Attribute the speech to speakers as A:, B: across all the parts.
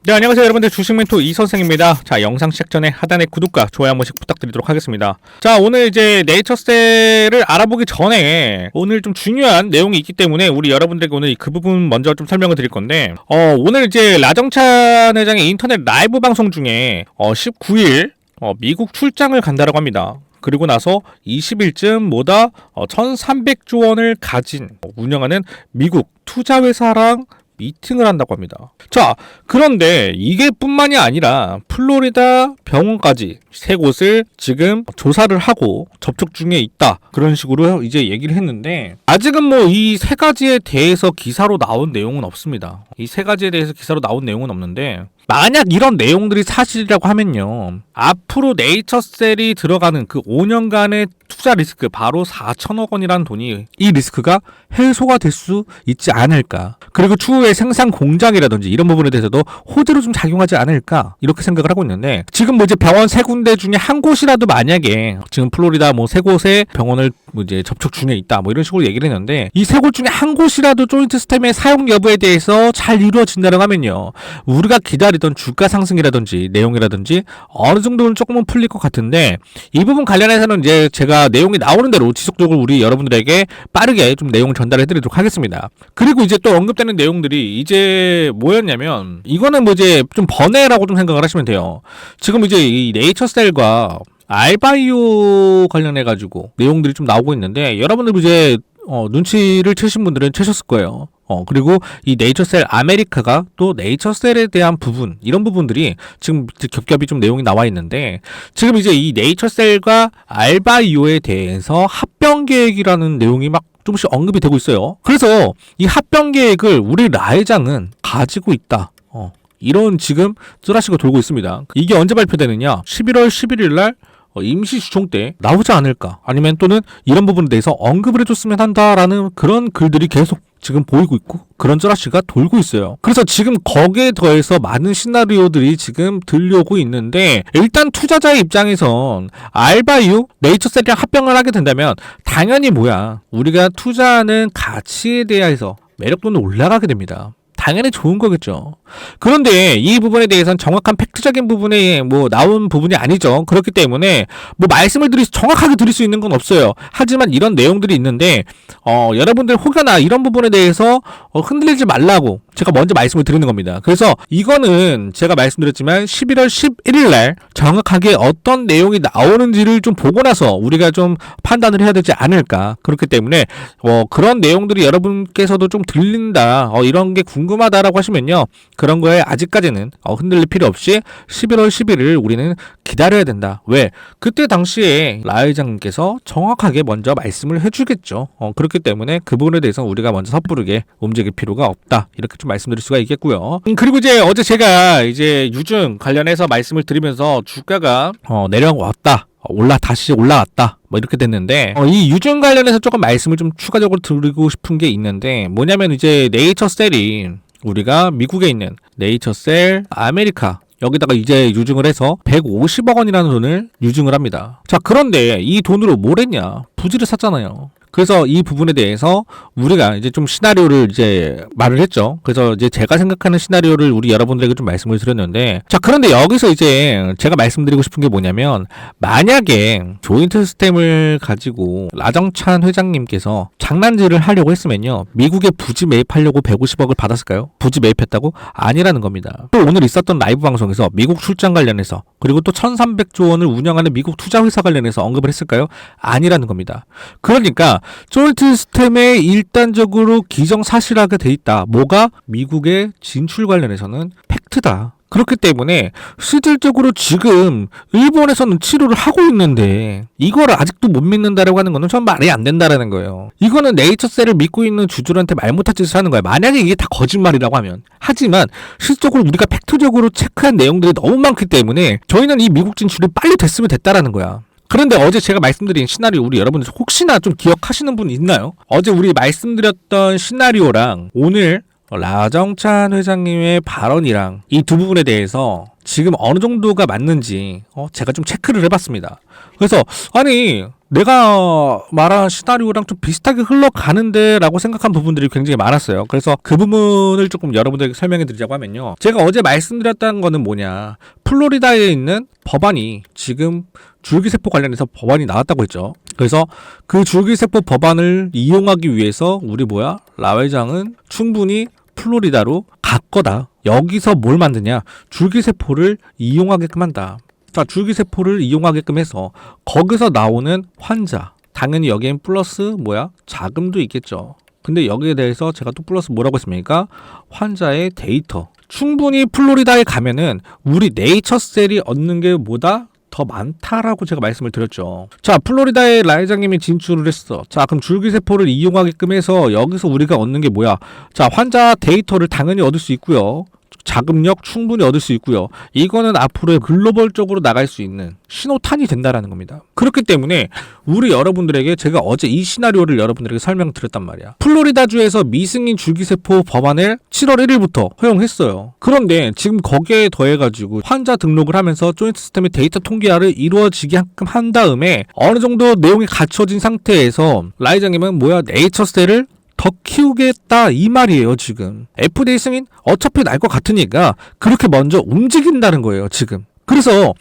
A: 네, 안녕하세요 여러분들, 주식멘토 이선생입니다. 자, 영상 시작 전에 하단에 구독과 좋아요 한 번씩 부탁드리도록 하겠습니다. 자, 오늘 이제 네이처셀을 알아보기 전에 오늘 좀 중요한 내용이 있기 때문에 우리 여러분들에게 오늘 그 부분 먼저 좀 설명을 드릴 건데, 오늘 이제 라정찬 회장의 인터넷 라이브 방송 중에 19일 미국 출장을 간다라고 합니다. 그리고 나서 20일쯤 1300조 원을 가진 운영하는 미국 투자회사랑 미팅을 한다고 합니다. 자, 그런데 이게 뿐만이 아니라 플로리다 병원까지 세 곳을 지금 조사를 하고 접촉 중에 있다, 그런 식으로 이제 얘기를 했는데, 아직은 뭐 이 세 가지에 대해서 기사로 나온 내용은 없습니다. 이 세 가지에 대해서 기사로 나온 내용은 없는데, 만약 이런 내용들이 사실이라고 하면요, 앞으로 네이처셀이 들어가는 그 5년간의 투자 리스크, 바로 4천억 원이라는 돈이, 이 리스크가 해소가 될 수 있지 않을까, 그리고 추후에 생산 공장이라든지 이런 부분에 대해서도 호재로 좀 작용하지 않을까, 이렇게 생각을 하고 있는데, 지금 뭐 이제 병원 세 군데 중에 한 곳이라도 만약에 지금 플로리다 뭐 세 곳의 병원을 뭐 이제 접촉 중에 있다, 뭐 이런 식으로 얘기를 했는데, 이 세 곳 중에 한 곳이라도 조인트 스템의 사용 여부에 대해서 잘 이루어진다고 하면요, 우리가 기다리던 주가 상승이라든지 내용이라든지 어느 정도는 조금은 풀릴 것 같은데, 이 부분 관련해서는 이제 제가 내용이 나오는 대로 지속적으로 우리 여러분들에게 빠르게 좀 내용을 전달해 드리도록 하겠습니다. 그리고 이제 또 언급되는 내용들이 이제 뭐였냐면, 이거는 뭐 이제 좀 번외라고 좀 생각을 하시면 돼요. 지금 이제 이 네이처셀과 알바이오 관련해가지고 내용들이 좀 나오고 있는데, 여러분들 이제 눈치를 채신 분들은 채셨을 거예요. 그리고 이 네이처셀 아메리카가 또 네이처셀에 대한 부분, 이런 부분들이 지금 겹겹이 좀 내용이 나와 있는데, 지금 이제 이 네이처셀과 알바이오에 대해서 합병 계획이라는 내용이 막 조금씩 언급이 되고 있어요. 그래서 이 합병 계획을 우리 라 회장은 가지고 있다, 이런 지금 쯔라시가 돌고 있습니다. 이게 언제 발표되느냐, 11월 11일 날 임시 주총 때 나오지 않을까, 아니면 또는 이런 부분에 대해서 언급을 해줬으면 한다라는 그런 글들이 계속 지금 보이고 있고, 그런 쩌라시가 돌고 있어요. 그래서 지금 거기에 더해서 많은 시나리오들이 지금 들려오고 있는데, 일단 투자자의 입장에선 알바이오, 네이처셀이랑 합병을 하게 된다면 당연히 우리가 투자하는 가치에 대해서 매력도는 올라가게 됩니다. 당연히 좋은 거겠죠. 그런데 이 부분에 대해서는 정확한 팩트적인 부분에 뭐 나온 부분이 아니죠. 그렇기 때문에 뭐 말씀을 정확하게 드릴 수 있는 건 없어요. 하지만 이런 내용들이 있는데, 여러분들 혹여나 이런 부분에 대해서 흔들리지 말라고 제가 먼저 말씀을 드리는 겁니다. 그래서 이거는 제가 말씀드렸지만 11월 11일 날 정확하게 어떤 내용이 나오는지를 좀 보고 나서 우리가 좀 판단을 해야 되지 않을까. 그렇기 때문에 그런 내용들이 여러분께서도 좀 들린다, 이런 게 궁금하다라고 하시면요, 그런 거에 아직까지는 흔들릴 필요 없이 11월 11일 우리는 기다려야 된다. 왜? 그때 당시에 라 회장님께서 정확하게 먼저 말씀을 해주겠죠. 그렇기 때문에 그 부분에 대해서 우리가 먼저 섣부르게 움직일 필요가 없다, 이렇게 좀 말씀드릴 수가 있겠고요. 그리고 이제 어제 제가 이제 유증 관련해서 말씀을 드리면서 주가가 내려왔다, 다시 올라왔다, 뭐 이렇게 됐는데, 이 유증 관련해서 조금 말씀을 좀 추가적으로 드리고 싶은 게 있는데, 뭐냐면 이제 네이처셀이, 우리가 미국에 있는 네이처셀 아메리카, 여기다가 이제 유증을 해서 150억 원이라는 돈을 유증을 합니다. 자, 그런데 이 돈으로 뭘 했냐? 부지를 샀잖아요. 그래서 이 부분에 대해서 우리가 이제 좀 시나리오를 이제 말을 했죠. 그래서 이제 제가 생각하는 시나리오를 우리 여러분들에게 좀 말씀을 드렸는데, 자, 그런데 여기서 이제 제가 말씀드리고 싶은 게 뭐냐면, 만약에 조인트 스템을 가지고 라정찬 회장님께서 장난질을 하려고 했으면요, 미국에 부지 매입하려고 150억을 받았을까요? 부지 매입했다고? 아니라는 겁니다. 또 오늘 있었던 라이브 방송에서 미국 출장 관련해서, 그리고 또 1300조 원을 운영하는 미국 투자회사 관련해서 언급을 했을까요? 아니라는 겁니다. 그러니까 조인트 스템에 일단적으로 기정사실하게 돼 있다. 뭐가? 미국의 진출 관련해서는 팩트다. 그렇기 때문에 실질적으로 지금 일본에서는 치료를 하고 있는데 이거를 아직도 못 믿는다라고 하는 거는 전 말이 안 된다라는 거예요. 이거는 네이처셀을 믿고 있는 주주들한테 말 못할 짓을 하는 거예요. 만약에 이게 다 거짓말이라고 하면. 하지만 실질적으로 우리가 팩트적으로 체크한 내용들이 너무 많기 때문에 저희는 이 미국 진출이 빨리 됐으면 됐다라는 거야. 그런데 어제 제가 말씀드린 시나리오, 우리 여러분들 혹시나 좀 기억하시는 분 있나요? 어제 우리 말씀드렸던 시나리오랑 오늘 라정찬 회장님의 발언이랑 이 두 부분에 대해서 지금 어느 정도가 맞는지 제가 좀 체크를 해봤습니다. 그래서 아니 내가 말한 시나리오랑 좀 비슷하게 흘러가는데 라고 생각한 부분들이 굉장히 많았어요. 그래서 그 부분을 조금 여러분들에게 설명해 드리자고 하면요. 제가 어제 말씀드렸다는 거는 뭐냐. 플로리다에 있는 법안이 지금 줄기세포 관련해서 법안이 나왔다고 했죠. 그래서 그 줄기세포 법안을 이용하기 위해서 우리 라 회장은 충분히 플로리다로 갈 거다. 여기서 뭘 만드냐? 줄기세포를 이용하게끔 한다. 자, 줄기세포를 이용하게끔 해서 거기서 나오는 환자, 당연히 여기엔 플러스 자금도 있겠죠. 근데 여기에 대해서 제가 또 플러스 뭐라고 했습니까? 환자의 데이터. 충분히 플로리다에 가면은 우리 네이처셀이 얻는 게 뭐다? 더 많다라고 제가 말씀을 드렸죠. 자, 플로리다에 라회장님이 진출을 했어. 자, 그럼 줄기세포를 이용하게끔 해서 여기서 우리가 얻는 게 뭐야? 자, 환자 데이터를 당연히 얻을 수 있고요. 자금력 충분히 얻을 수 있고요. 이거는 앞으로 글로벌적으로 나갈 수 있는 신호탄이 된다라는 겁니다. 그렇기 때문에 우리 여러분들에게 제가 어제 이 시나리오를 여러분들에게 설명드렸단 말이야. 플로리다주에서 미승인 줄기세포 법안을 7월 1일부터 허용했어요. 그런데 지금 거기에 더해가지고 환자 등록을 하면서 조인트 시스템의 데이터 통계화를 이루어지게 한 다음에 어느 정도 내용이 갖춰진 상태에서 라이장님은 네이처셀을 더 키우겠다 이 말이에요. 지금 FDA 승인 어차피 날 것 같으니까 그렇게 먼저 움직인다는 거예요. 지금 그래서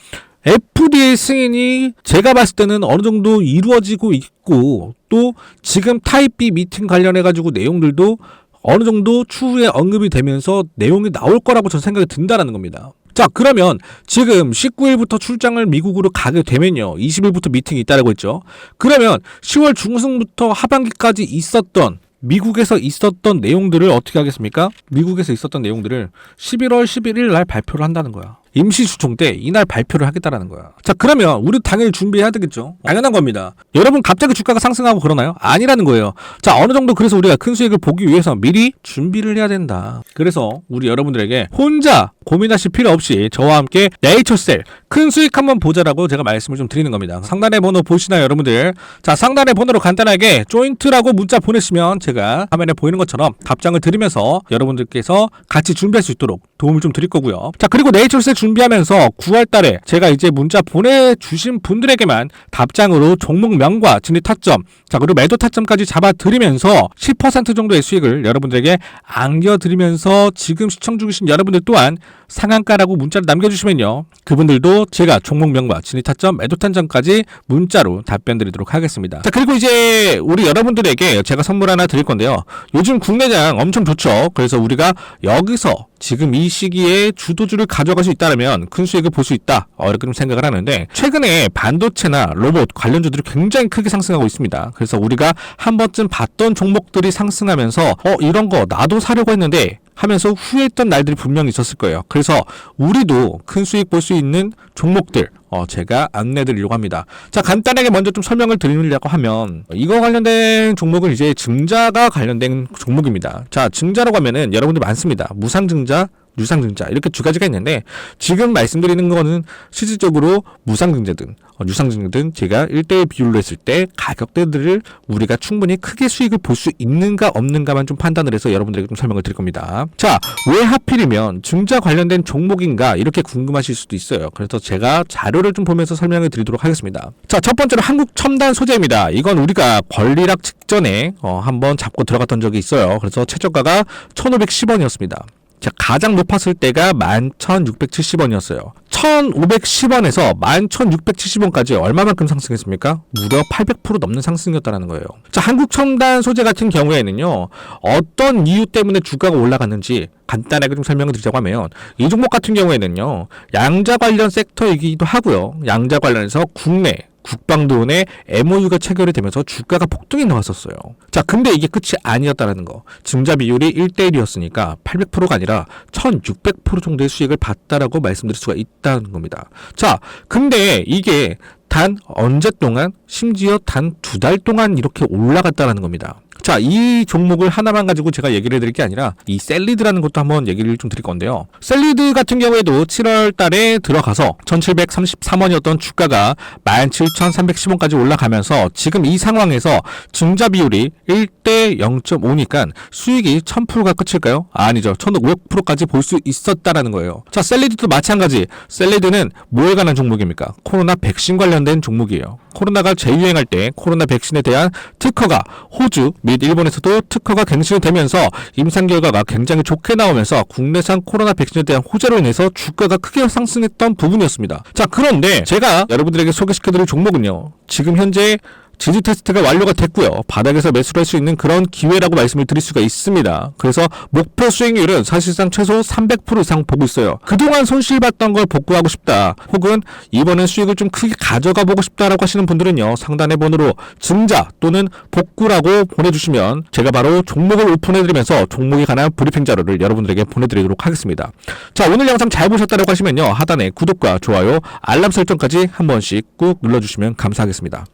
A: FDA 승인이 제가 봤을 때는 어느 정도 이루어지고 있고 또 지금 타입 B 미팅 관련해 가지고 내용들도 어느 정도 추후에 언급이 되면서 내용이 나올 거라고 저는 생각이 든다라는 겁니다. 자, 그러면 지금 19일부터 출장을 미국으로 가게 되면요. 20일부터 미팅이 있다라고 했죠. 그러면 10월 중순부터 하반기까지 있었던 미국에서 있었던 내용들을 어떻게 하겠습니까? 미국에서 있었던 내용들을 11월 11일 날 발표를 한다는 거야. 임시주총 때 이날 발표를 하겠다라는 거야. 자, 그러면 우리 당연히 준비해야 되겠죠. 당연한 겁니다. 여러분 갑자기 주가가 상승하고 그러나요? 아니라는 거예요. 자, 어느 정도 그래서 우리가 큰 수익을 보기 위해서 미리 준비를 해야 된다. 그래서 우리 여러분들에게 혼자 고민하실 필요 없이 저와 함께 네이처셀 큰 수익 한번 보자라고 제가 말씀을 좀 드리는 겁니다. 상단의 번호 보시나요, 여러분들? 자, 상단의 번호로 간단하게 조인트라고 문자 보내시면 제가 화면에 보이는 것처럼 답장을 드리면서 여러분들께서 같이 준비할 수 있도록 도움을 좀 드릴 거고요. 자, 그리고 네이처셀 준비하면서 9월달에 제가 이제 문자 보내주신 분들에게만 답장으로 종목명과 진입 타점, 자, 그리고 매도 타점까지 잡아드리면서 10% 정도의 수익을 여러분들에게 안겨드리면서 지금 시청 중이신 여러분들 또한 상한가라고 문자를 남겨주시면요, 그분들도 제가 종목명과 진입 타점, 매도 타점까지 문자로 답변 드리도록 하겠습니다. 자, 그리고 이제 우리 여러분들에게 제가 선물 하나 드릴 건데요. 요즘 국내장 엄청 좋죠. 그래서 우리가 여기서 지금 이 시기에 주도주를 가져갈 수 있다면 큰 수익을 볼 수 있다, 이렇게 좀 생각을 하는데, 최근에 반도체나 로봇 관련주들이 굉장히 크게 상승하고 있습니다. 그래서 우리가 한 번쯤 봤던 종목들이 상승하면서 이런 거 나도 사려고 했는데 하면서 후회했던 날들이 분명히 있었을 거예요. 그래서 우리도 큰 수익 볼 수 있는 종목들 제가 안내드리려고 합니다. 자, 간단하게 먼저 좀 설명을 드리려고 하면, 이거 관련된 종목은 이제 증자가 관련된 종목입니다. 자, 증자라고 하면은 여러분들 많습니다. 무상증자, 유상증자 이렇게 두 가지가 있는데, 지금 말씀드리는 거는 실질적으로 무상증자든 유상증자든 제가 1대1 비율로 했을 때 가격대들을 우리가 충분히 크게 수익을 볼 수 있는가 없는가만 좀 판단을 해서 여러분들에게 좀 설명을 드릴 겁니다. 자, 왜 하필이면 증자 관련된 종목인가 이렇게 궁금하실 수도 있어요. 그래서 제가 자료를 좀 보면서 설명을 드리도록 하겠습니다. 자, 첫 번째로 한국첨단 소재입니다. 이건 우리가 권리락 직전에 한번 잡고 들어갔던 적이 있어요. 그래서 최저가가 1,510원이었습니다. 자, 가장 높았을 때가 11,670원이었어요. 1,510원에서 11,670원까지 얼마만큼 상승했습니까? 무려 800% 넘는 상승이었다는 거예요. 자, 한국첨단 소재 같은 경우에는요, 어떤 이유 때문에 주가가 올라갔는지 간단하게 좀 설명을 드리자고 하면, 이 종목 같은 경우에는요, 양자 관련 섹터이기도 하고요. 양자 관련해서 국내 국방드론의 MOU가 체결이 되면서 주가가 폭등이 나왔었어요. 자, 근데 이게 끝이 아니었다는 거. 증자 비율이 1대1이었으니까 800%가 아니라 1600% 정도의 수익을 봤다라고 말씀드릴 수가 있다는 겁니다. 자, 근데 이게 단 언제 동안, 심지어 단 2달 동안 이렇게 올라갔다는 겁니다. 자, 이 종목을 하나만 가지고 제가 얘기를 해드릴 게 아니라 이 셀리드라는 것도 한번 얘기를 좀 드릴 건데요. 셀리드 같은 경우에도 7월 달에 들어가서 1733원이었던 주가가 17,310원까지 올라가면서 지금 이 상황에서 증자 비율이 1대 0.5니까 수익이 1000%가 끝일까요? 아니죠. 1500%까지 볼 수 있었다라는 거예요. 자, 셀리드도 마찬가지. 셀리드는 뭐에 관한 종목입니까? 코로나 백신 관련된 종목이에요. 코로나가 재유행할 때 코로나 백신에 대한 특허가 호주 및 일본에서도 특허가 갱신이 되면서 임상 결과가 굉장히 좋게 나오면서 국내산 코로나 백신에 대한 호재로 인해서 주가가 크게 상승했던 부분이었습니다. 자, 그런데 제가 여러분들에게 소개시켜드릴 종목은요, 지금 현재 지지 테스트가 완료가 됐고요. 바닥에서 매수를 할 수 있는 그런 기회라고 말씀을 드릴 수가 있습니다. 그래서 목표 수익률은 사실상 최소 300% 이상 보고 있어요. 그동안 손실봤던 걸 복구하고 싶다, 혹은 이번엔 수익을 좀 크게 가져가 보고 싶다라고 하시는 분들은요, 상단의 번호로 증자 또는 복구라고 보내주시면 제가 바로 종목을 오픈해드리면서 종목에 관한 브리핑 자료를 여러분들에게 보내드리도록 하겠습니다. 자, 오늘 영상 잘 보셨다고 하시면요, 하단에 구독과 좋아요, 알람 설정까지 한 번씩 꾹 눌러주시면 감사하겠습니다.